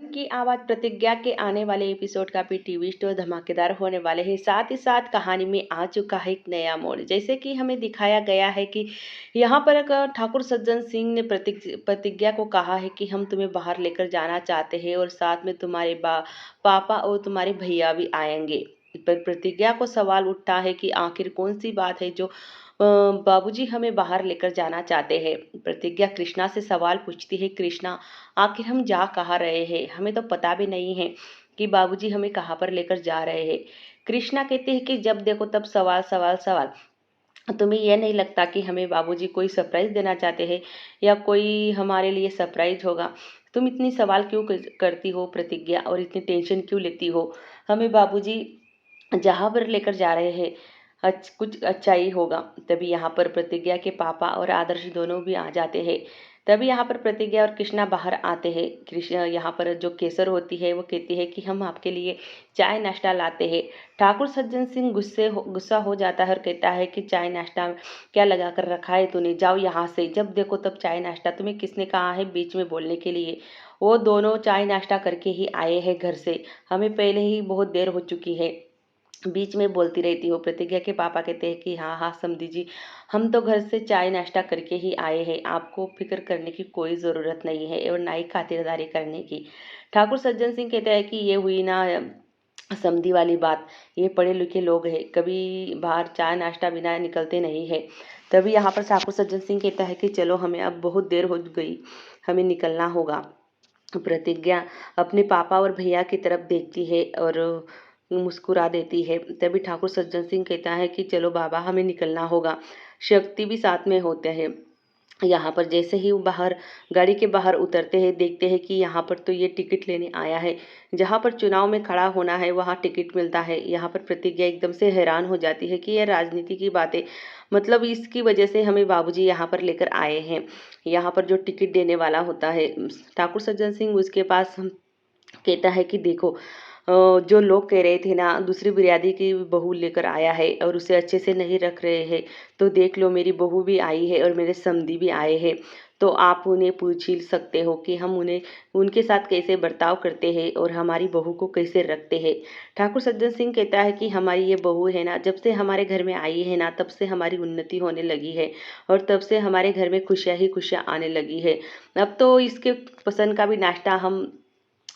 मन की आवाज़ प्रतिज्ञा के आने वाले एपिसोड का भी टीवी शो धमाकेदार होने वाले हैं। साथ ही साथ कहानी में आ चुका है एक नया मोड़। जैसे कि हमें दिखाया गया है कि यहाँ पर एक ठाकुर सज्जन सिंह ने प्रतिज्ञा को कहा है कि हम तुम्हें बाहर लेकर जाना चाहते हैं और साथ में तुम्हारे पापा और तुम्हारे भैया भी आएंगे। पर प्रतिज्ञा को सवाल उठता है कि आखिर कौन सी बात है जो बाबूजी हमें बाहर लेकर जाना चाहते हैं। प्रतिज्ञा कृष्णा से सवाल पूछती है, कृष्णा आखिर हम जा कहाँ रहे हैं, हमें तो पता भी नहीं है कि बाबूजी हमें कहाँ पर लेकर जा रहे हैं। कृष्णा कहते हैं कि जब देखो तब सवाल सवाल सवाल। तुम्हें यह नहीं लगता कि हमें बाबूजी कोई सरप्राइज देना चाहते हैं या कोई हमारे लिए सरप्राइज होगा? तुम इतनी सवाल क्यों करती हो प्रतिज्ञा, और इतनी टेंशन क्यों लेती हो? हमें बाबूजी जहाँ पर लेकर जा रहे हैं कुछ अच्छा ही होगा। तभी यहाँ पर प्रतिज्ञा के पापा और आदर्श दोनों भी आ जाते हैं। तभी यहाँ पर प्रतिज्ञा और कृष्णा बाहर आते हैं। कृष्ण यहाँ पर जो केसर होती है वो कहती है कि हम आपके लिए चाय नाश्ता लाते हैं। ठाकुर सज्जन सिंह गुस्सा हो जाता है और कहता है कि चाय नाश्ता क्या लगा कर रखा है तूने, जाओ यहाँ से, जब देखो तब चाय नाश्ता, तुम्हें किसने कहा है बीच में बोलने के लिए? वो दोनों चाय नाश्ता करके ही आए हैं घर से, हमें पहले ही बहुत देर हो चुकी है, बीच में बोलती रहती हो। प्रतिज्ञा के पापा कहते हैं कि हाँ हाँ समधी जी, हम तो घर से चाय नाश्ता करके ही आए हैं, आपको फिक्र करने की कोई ज़रूरत नहीं है और ना ही खातिरदारी करने की। ठाकुर सज्जन सिंह कहते हैं कि ये हुई ना समधी वाली बात, ये पढ़े लिखे लोग हैं, कभी बाहर चाय नाश्ता बिना निकलते नहीं है। तभी यहाँ पर ठाकुर सज्जन सिंह कहता है कि चलो हमें अब बहुत देर हो गई, हमें निकलना होगा। प्रतिज्ञा अपने पापा और भैया की तरफ देखती है और मुस्कुरा देती है। तभी ठाकुर सज्जन सिंह कहता है कि चलो बाबा हमें निकलना होगा। शक्ति भी साथ में होते हैं। यहाँ पर जैसे ही वो बाहर गाड़ी के बाहर उतरते हैं, देखते हैं कि यहाँ पर तो ये टिकट लेने आया है, जहाँ पर चुनाव में खड़ा होना है वहाँ टिकट मिलता है। यहाँ पर प्रतिज्ञा एकदम से हैरान हो जाती है कि यह राजनीति की बातें, मतलब इसकी वजह से हमें बाबूजी यहाँ पर लेकर आए हैं। यहाँ पर जो टिकट देने वाला होता है ठाकुर सज्जन सिंह, उसके पास कहता है कि देखो जो लोग कह रहे थे ना दूसरी बिरादरी की बहू लेकर आया है और उसे अच्छे से नहीं रख रहे हैं, तो देख लो मेरी बहू भी आई है और मेरे समधी भी आए हैं, तो आप उन्हें पूछ ही सकते हो कि हम उन्हें उनके साथ कैसे बर्ताव करते हैं और हमारी बहू को कैसे रखते हैं। ठाकुर सज्जन सिंह कहता है कि हमारी ये बहू है ना, जब से हमारे घर में आई है ना तब से हमारी उन्नति होने लगी है और तब से हमारे घर में खुशियाँ ही खुशियाँ आने लगी है। अब तो इसके पसंद का भी नाश्ता हम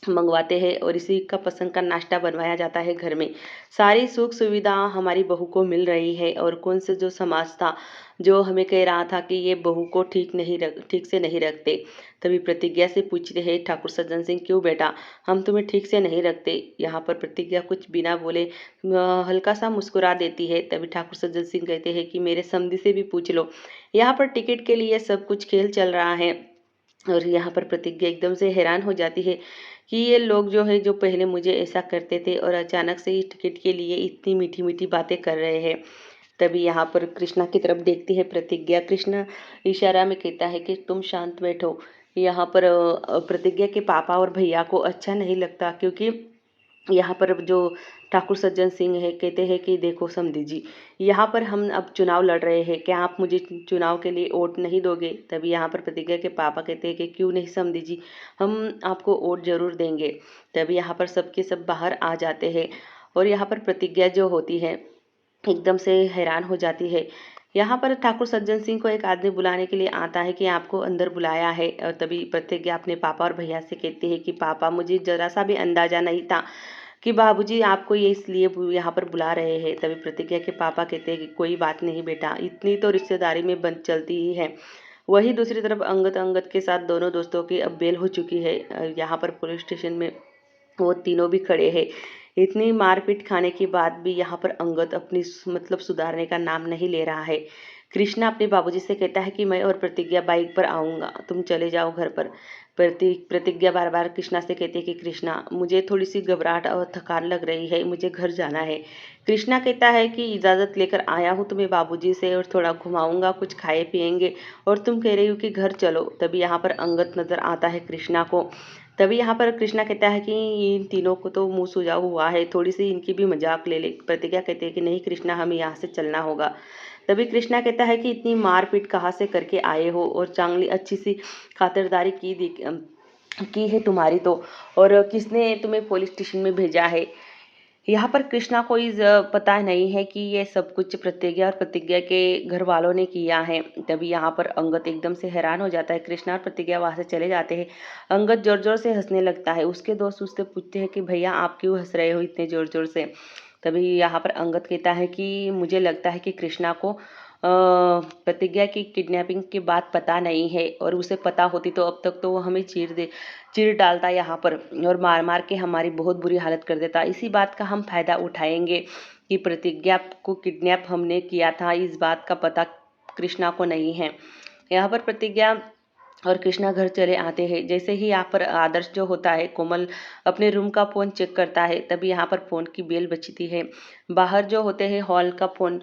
मंगवाते हैं और इसी का पसंद का नाश्ता बनवाया जाता है घर में। सारी सुख सुविधा हमारी बहू को मिल रही है और कौन से जो समाज था जो हमें कह रहा था कि ये बहू को ठीक से नहीं रखते। तभी प्रतिज्ञा से पूछते हैं ठाकुर सज्जन सिंह, क्यों बेटा हम तुम्हें ठीक से नहीं रखते? यहाँ पर प्रतिज्ञा कुछ बिना बोले हल्का सा मुस्कुरा देती है। तभी ठाकुर सज्जन सिंह कहते हैं कि मेरे समधी से भी पूछ लो, यहाँ पर टिकट के लिए सब कुछ खेल चल रहा है। और यहाँ पर प्रतिज्ञा एकदम से हैरान हो जाती है कि ये लोग जो है जो पहले मुझे ऐसा करते थे और अचानक से इस टिकट के लिए इतनी मीठी मीठी बातें कर रहे हैं। तभी यहाँ पर कृष्णा की तरफ देखती है प्रतिज्ञा। कृष्णा इशारा में कहता है कि तुम शांत बैठो। यहाँ पर प्रतिज्ञा के पापा और भैया को अच्छा नहीं लगता, क्योंकि यहाँ पर जो ठाकुर सज्जन सिंह है कहते हैं कि देखो समधी जी, यहाँ पर हम अब चुनाव लड़ रहे हैं, क्या आप मुझे चुनाव के लिए वोट नहीं दोगे? तभी यहाँ पर प्रतिज्ञा के पापा कहते हैं कि क्यों नहीं समधी जी, हम आपको वोट जरूर देंगे। तभी यहाँ पर सबके सब बाहर आ जाते हैं और यहाँ पर प्रतिज्ञा जो होती है एकदम से हैरान हो जाती है। यहाँ पर ठाकुर सज्जन सिंह को एक आदमी बुलाने के लिए आता है कि आपको अंदर बुलाया है। और तभी प्रतिज्ञा अपने पापा और भैया से कहती है कि पापा मुझे जरा सा भी अंदाजा नहीं था कि बाबूजी आपको ये इसलिए यहाँ पर बुला रहे हैं। तभी प्रतिज्ञा के पापा कहते हैं कि कोई बात नहीं बेटा, इतनी तो रिश्तेदारी में बन चलती ही है। वही दूसरी तरफ अंगद अंगद के साथ दोनों दोस्तों की अब बेल हो चुकी है। यहाँ पर पुलिस स्टेशन में वो तीनों भी खड़े हैं। इतनी मारपीट खाने के बाद भी यहाँ पर अंगद अपनी मतलब सुधारने का नाम नहीं ले रहा है। कृष्णा अपने बाबूजी से कहता है कि मैं और प्रतिज्ञा बाइक पर आऊँगा, तुम चले जाओ घर पर। प्रतिज्ञा बार बार कृष्णा से कहती है कि कृष्णा मुझे थोड़ी सी घबराहट और थकान लग रही है, मुझे घर जाना है। कृष्णा कहता है कि इजाज़त लेकर आया हूँ तुम्हें बाबूजी से और थोड़ा घुमाऊंगा, कुछ खाए पिएंगे, और तुम कह रही हो कि घर चलो। तभी यहाँ पर अंगद नजर आता है कृष्णा को। तभी यहाँ पर कृष्णा कहता है कि इन तीनों को तो मुंह सुझाव हुआ है, थोड़ी सी इनकी भी मजाक ले ले। प्रतिज्ञा कहते हैं कि नहीं कृष्णा, हमें यहाँ से चलना होगा। तभी कृष्णा कहता है कि इतनी मारपीट कहाँ से करके आए हो और चांगली अच्छी सी खातिरदारी की की है तुम्हारी तो, और किसने तुम्हें पुलिस स्टेशन में भेजा है। यहाँ पर कृष्णा को पता नहीं है कि ये सब कुछ प्रतिज्ञा और प्रतिज्ञा के घर वालों ने किया है। तभी यहाँ पर अंगद एकदम से हैरान हो जाता है। कृष्णा और प्रतिज्ञा वहाँ से चले जाते हैं। अंगद जोर जोर से हंसने लगता है। उसके दोस्त उससे पूछते हैं कि भैया आप क्यों हंस रहे हो इतने जोर जोर से। तभी यहाँ पर अंगद कहता है कि मुझे लगता है कि कृष्णा को प्रतिज्ञा की किडनैपिंग की बात पता नहीं है, और उसे पता होती तो अब तक तो वो हमें चीर डालता यहाँ पर, और मार मार के हमारी बहुत बुरी हालत कर देता। इसी बात का हम फायदा उठाएंगे कि प्रतिज्ञा को किडनैप हमने किया था, इस बात का पता कृष्णा को नहीं है। यहाँ पर प्रतिज्ञा और कृष्णा घर चले आते हैं। जैसे ही यहाँ पर आदर्श जो होता है, कोमल अपने रूम का फ़ोन चेक करता है, तभी यहाँ पर फ़ोन की बेल बजती है। बाहर जो होते हैं हॉल का फ़ोन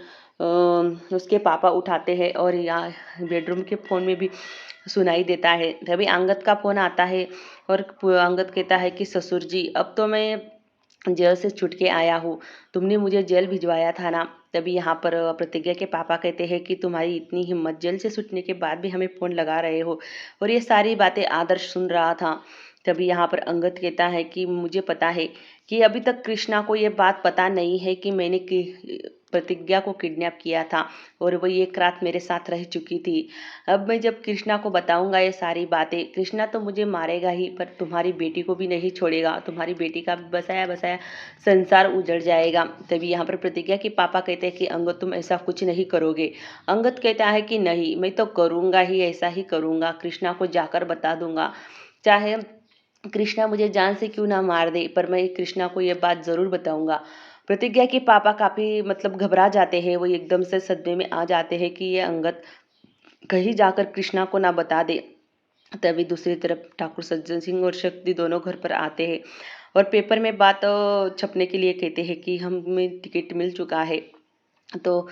उसके पापा उठाते हैं, और यहाँ बेडरूम के फ़ोन में भी सुनाई देता है। तभी अंगद का फ़ोन आता है, और अंगद कहता है कि ससुर जी, अब तो मैं जेल से छूट के आया हूँ, तुमने मुझे जेल भिजवाया था ना। तभी यहाँ पर प्रतिज्ञा के पापा कहते हैं कि तुम्हारी इतनी हिम्मत, जेल से छूटने के बाद भी हमें फ़ोन लगा रहे हो। और ये सारी बातें आदर्श सुन रहा था। तभी यहाँ पर अंगद कहता है कि मुझे पता है कि अभी तक कृष्णा को ये बात पता नहीं है कि मैंने प्रतिज्ञा को किडनैप किया था, और वो एक रात मेरे साथ रह चुकी थी। अब मैं जब कृष्णा को बताऊंगा ये सारी बातें, कृष्णा तो मुझे मारेगा ही, पर तुम्हारी बेटी को भी नहीं छोड़ेगा। तुम्हारी बेटी का बसाया बसाया संसार उजड़ जाएगा। तभी यहाँ पर प्रतिज्ञा के पापा कहते हैं कि अंगद तुम ऐसा कुछ नहीं करोगे। अंगद कहता है कि नहीं, मैं तो करूँगा ही, ऐसा ही करूँगा। कृष्णा को जाकर बता दूंगा, चाहे कृष्णा मुझे जान से क्यों ना मार दे, पर मैं कृष्णा को ये बात ज़रूर बताऊंगा। प्रतिज्ञा के पापा काफ़ी मतलब घबरा जाते हैं। वो एकदम से सदमे में आ जाते हैं कि ये अंगद कहीं जाकर कृष्णा को ना बता दे। तभी दूसरी तरफ ठाकुर सज्जन सिंह और शक्ति दोनों घर पर आते हैं, और पेपर में बात छपने के लिए कहते हैं कि हमें टिकट मिल चुका है। तो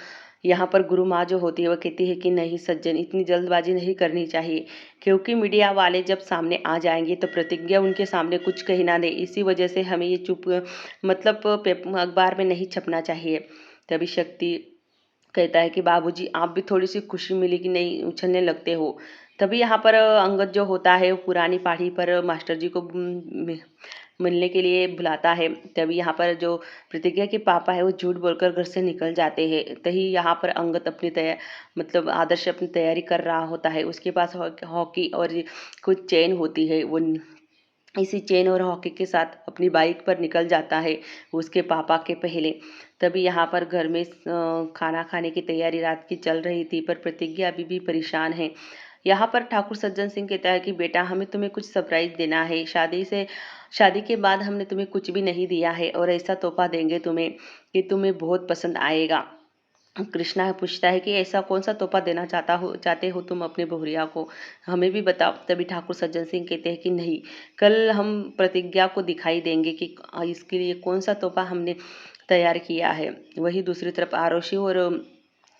यहाँ पर गुरु माँ जो होती है वो कहती है कि नहीं सज्जन, इतनी जल्दबाजी नहीं करनी चाहिए, क्योंकि मीडिया वाले जब सामने आ जाएंगे तो प्रतिज्ञा उनके सामने कुछ कही ना दे। इसी वजह से हमें ये चुप मतलब अखबार में नहीं छपना चाहिए। तभी शक्ति कहता है कि बाबूजी आप भी थोड़ी सी खुशी मिली कि नहीं उछलने लगते हो। तभी यहाँ पर अंगद जो होता है वो पुरानी पहाड़ी पर मास्टर जी को मिलने के लिए बुलाता है। तभी यहाँ पर जो प्रतिज्ञा के पापा है वो झूठ बोलकर घर से निकल जाते हैं। तभी यहाँ पर अंगद अपनी मतलब आदर्श अपनी तैयारी कर रहा होता है। उसके पास हॉकी और कुछ चेन होती है। वो इसी चेन और हॉकी के साथ अपनी बाइक पर निकल जाता है उसके पापा के पहले। तभी यहाँ पर घर में खाना खाने की तैयारी रात की चल रही थी, पर प्रतिज्ञा अभी भी परेशान है। यहाँ पर ठाकुर सज्जन सिंह कहता है कि बेटा हमें तुम्हें कुछ सरप्राइज देना है। शादी के बाद हमने तुम्हें कुछ भी नहीं दिया है, और ऐसा तोहफा देंगे तुम्हें कि तुम्हें बहुत पसंद आएगा। कृष्णा पूछता है कि ऐसा कौन सा तोहफा देना चाहते हो तुम अपने बहुरिया को, हमें भी बताओ। तभी ठाकुर सज्जन सिंह कहते हैं कि नहीं, कल हम प्रतिज्ञा को दिखाई देंगे कि इसके लिए कौन सा तोहफा हमने तैयार किया है। वही दूसरी तरफ आरोशी और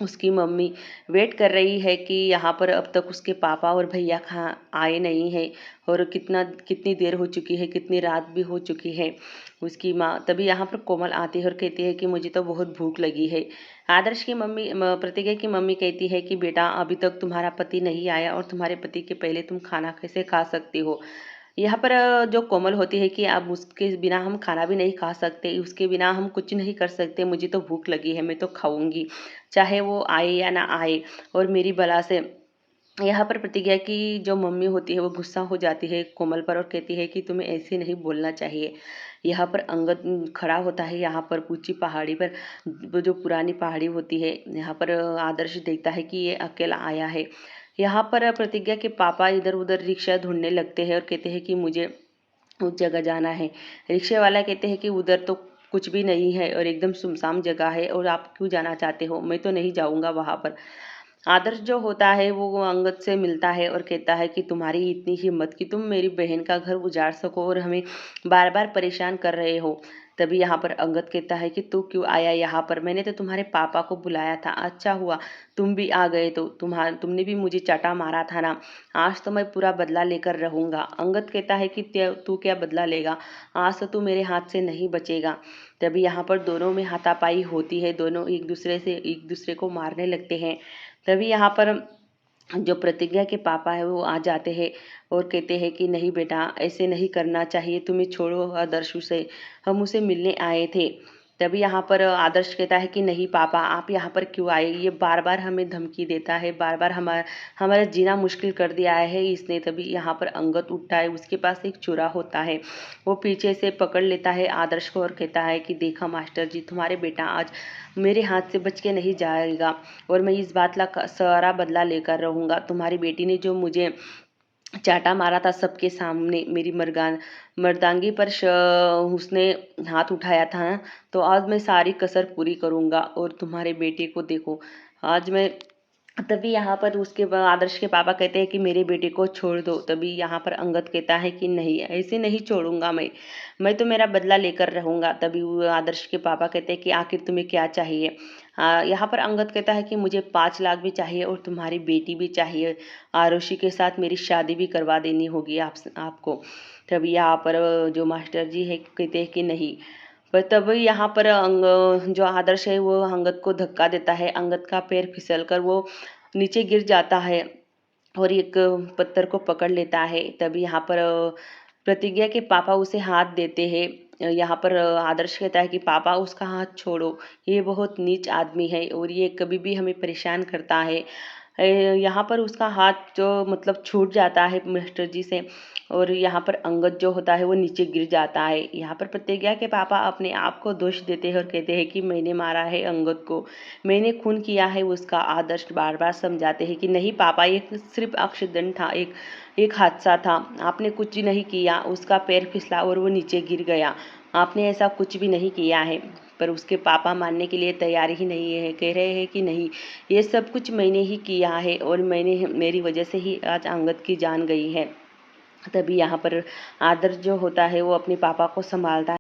उसकी मम्मी वेट कर रही है कि यहाँ पर अब तक उसके पापा और भैया कहाँ आए नहीं हैं, और कितनी देर हो चुकी है, कितनी रात भी हो चुकी है। उसकी माँ तभी यहाँ पर कोमल आती है और कहती है कि मुझे तो बहुत भूख लगी है। आदर्श की मम्मी प्रतिज्ञा की मम्मी कहती है कि बेटा अभी तक तुम्हारा पति नहीं आया, और तुम्हारे पति के पहले तुम खाना कैसे खा सकती हो। यहाँ पर जो कोमल होती है कि अब उसके बिना हम खाना भी नहीं खा सकते, उसके बिना हम कुछ नहीं कर सकते। मुझे तो भूख लगी है, मैं तो खाऊंगी, चाहे वो आए या ना आए, और मेरी बला से। यहाँ पर प्रतिज्ञा की जो मम्मी होती है वो गुस्सा हो जाती है कोमल पर, और कहती है कि तुम्हें ऐसे नहीं बोलना चाहिए। यहाँ पर अंगद खड़ा होता है यहाँ पर ऊंची पहाड़ी पर, वो जो पुरानी पहाड़ी होती है। यहाँ पर आदर्श देखता है कि ये अकेला आया है। यहाँ पर प्रतिज्ञा के पापा इधर उधर रिक्शा ढूंढने लगते हैं और कहते हैं कि मुझे उस जगह जाना है। रिक्शे वाला कहते हैं कि उधर तो कुछ भी नहीं है और एकदम सुनसान जगह है, और आप क्यों जाना चाहते हो, मैं तो नहीं जाऊंगा वहाँ पर। आदर्श जो होता है वो अंगद से मिलता है और कहता है कि तुम्हारी इतनी हिम्मत कि तुम मेरी बहन का घर उजाड़ सको और हमें बार बार परेशान कर रहे हो। तभी यहाँ पर अंगद कहता है कि तू क्यों आया यहाँ पर, मैंने तो तुम्हारे पापा को बुलाया था, अच्छा हुआ तुम भी आ गए। तो तुमने भी मुझे चाटा मारा था ना, आज तो मैं पूरा बदला लेकर रहूंगा। अंगद कहता है कि तू क्या बदला लेगा, आज तो तू मेरे हाथ से नहीं बचेगा। तभी यहाँ पर दोनों में हाथापाई होती है, दोनों एक दूसरे को मारने लगते हैं। तभी यहाँ पर जो प्रतिज्ञा के पापा है वो आ जाते हैं और कहते हैं कि नहीं बेटा, ऐसे नहीं करना चाहिए, तुम्हें छोड़ो आदर्श उसे, हम उसे मिलने आए थे। तभी यहाँ पर आदर्श कहता है कि नहीं पापा, आप यहाँ पर क्यों आए, ये बार बार हमें धमकी देता है, बार बार हमारा हमारा जीना मुश्किल कर दिया है इसने। तभी यहाँ पर अंगद उठता है, उसके पास एक छुरा होता है, वो पीछे से पकड़ लेता है आदर्श को और कहता है कि देखा मास्टर जी, तुम्हारे बेटा आज मेरे हाथ से बच के नहीं जाएगा और मैं इस बात का सारा बदला लेकर रहूँगा। तुम्हारी बेटी ने जो मुझे चाटा मारा था सबके सामने, मेरी मर्दांगी पर उसने हाथ उठाया था ना, तो आज मैं सारी कसर पूरी करूँगा और तुम्हारे बेटे को देखो आज मैं। तभी यहाँ पर उसके आदर्श के पापा कहते हैं कि मेरे बेटे को छोड़ दो। तभी यहाँ पर अंगद कहता है कि नहीं, ऐसे नहीं छोड़ूंगा मैं तो मेरा बदला लेकर रहूंगा। तभी वो आदर्श के पापा कहते हैं कि आखिर तुम्हें क्या चाहिए। यहाँ पर अंगद कहता है कि मुझे 5 लाख भी चाहिए और तुम्हारी बेटी भी चाहिए, आरुषि के साथ मेरी शादी भी करवा देनी होगी आपको। तभी यहाँ पर जो मास्टर जी है कहते हैं कि नहीं। पर तब यहाँ पर जो आदर्श है वो अंगद को धक्का देता है, अंगद का पैर फिसल कर वो नीचे गिर जाता है और एक पत्थर को पकड़ लेता है। तभी यहाँ पर प्रतिज्ञा के पापा उसे हाथ देते हैं। यहाँ पर आदर्श कहता है कि पापा उसका हाथ छोड़ो, ये बहुत नीच आदमी है और ये कभी भी हमें परेशान करता है। यहाँ पर उसका हाथ जो मतलब छूट जाता है मास्टर जी से और यहाँ पर अंगद जो होता है वो नीचे गिर जाता है। यहाँ पर प्रतिज्ञा के पापा अपने आप को दोष देते हैं और कहते हैं कि मैंने मारा है अंगद को, मैंने खून किया है उसका। आदर्श बार बार समझाते हैं कि नहीं पापा, ये सिर्फ एक्सीडेंट था, एक एक हादसा था, आपने कुछ नहीं किया, उसका पैर फिसला और वो नीचे गिर गया, आपने ऐसा कुछ भी नहीं किया है। पर उसके पापा मानने के लिए तैयार ही नहीं है, कह रहे हैं कि नहीं, ये सब कुछ मैंने ही किया है और मेरी वजह से ही आज अंगद की जान गई है। तभी यहाँ पर आदर्श जो होता है वो अपने पापा को संभालता है।